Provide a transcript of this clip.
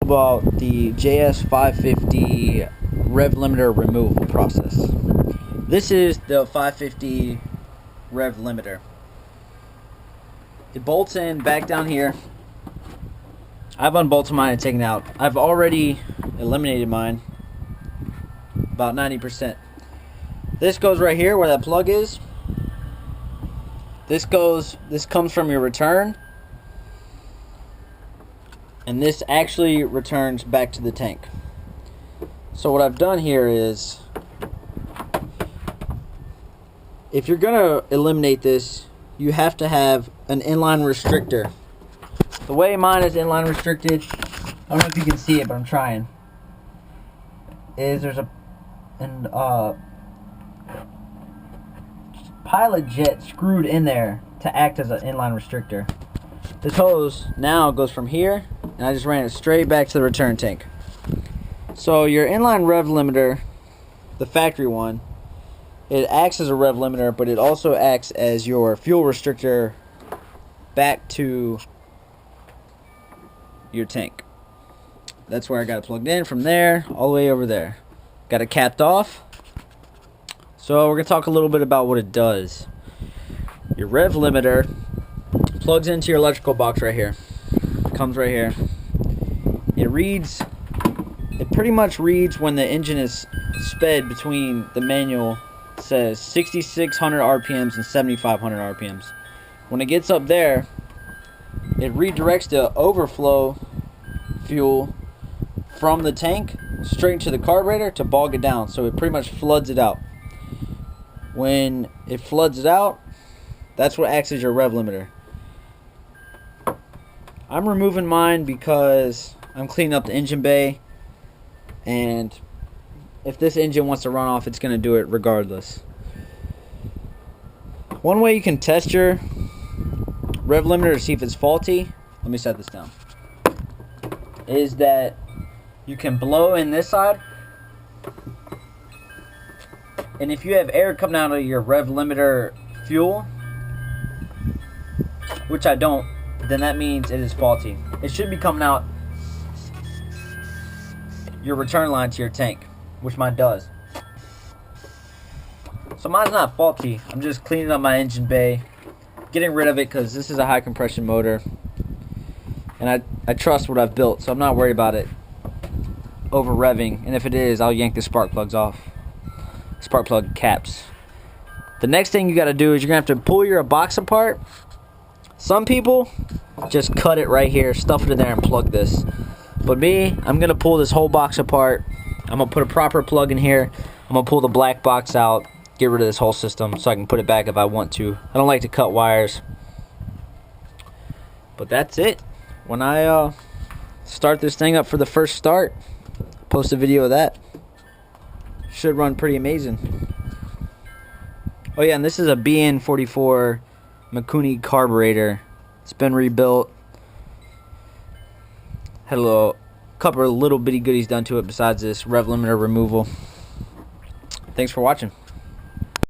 about the JS550 rev limiter removal process. This is the 550 rev limiter. It bolts in back down here. I've unbolted mine and taken it out. I've already eliminated mine, about 90%. This goes right here where that plug is. This comes from your return, and this actually returns back to the tank. So what I've done here is, if you're gonna eliminate this, you have to have an inline restrictor. The way mine is inline restricted, I don't know if you can see it, but I'm trying, is there's a pilot jet screwed in there to act as an inline restrictor. This hose now goes from here, and I just ran it straight back to the return tank. So your inline rev limiter, the factory one, it acts as a rev limiter, but it also acts as your fuel restrictor back to your tank. That's where I got it plugged in, from there all the way over there. Got it capped off. So we're going to talk a little bit about what it does. Your rev limiter plugs into your electrical box right here. It comes right here. It pretty much reads when the engine is sped between the manual. It says 6,600 RPMs and 7,500 RPMs. When it gets up there, it redirects the overflow fuel from the tank straight into the carburetor to bog it down. So it pretty much floods it out. When it floods it out, that's what acts as your rev limiter. I'm removing mine because I'm cleaning up the engine bay, and if this engine wants to run off, it's going to do it regardless. One way you can test your rev limiter to see if it's faulty, let me set this down, is that you can blow in this side, and if you have air coming out of your rev limiter fuel, which I don't, then that means it is faulty. It should be coming out your return line to your tank, which mine does. So mine's not faulty. I'm just cleaning up my engine bay, getting rid of it because this is a high compression motor, and I trust what I've built, so I'm not worried about it over revving. And if it is, I'll yank the spark plugs off. Spark plug caps. The next thing you got to do is you're going to have to pull your box apart. Some people just cut it right here, stuff it in there, and plug this. But me, I'm going to pull this whole box apart. I'm going to put a proper plug in here. I'm going to pull the black box out, get rid of this whole system so I can put it back if I want to. I don't like to cut wires. But that's it. When I start this thing up for the first start, post a video of that. Should run pretty amazing. Oh yeah, and this is a BN44 Mikuni carburetor. It's been rebuilt. Had a couple of little bitty goodies done to it besides this rev limiter removal. Thanks for watching.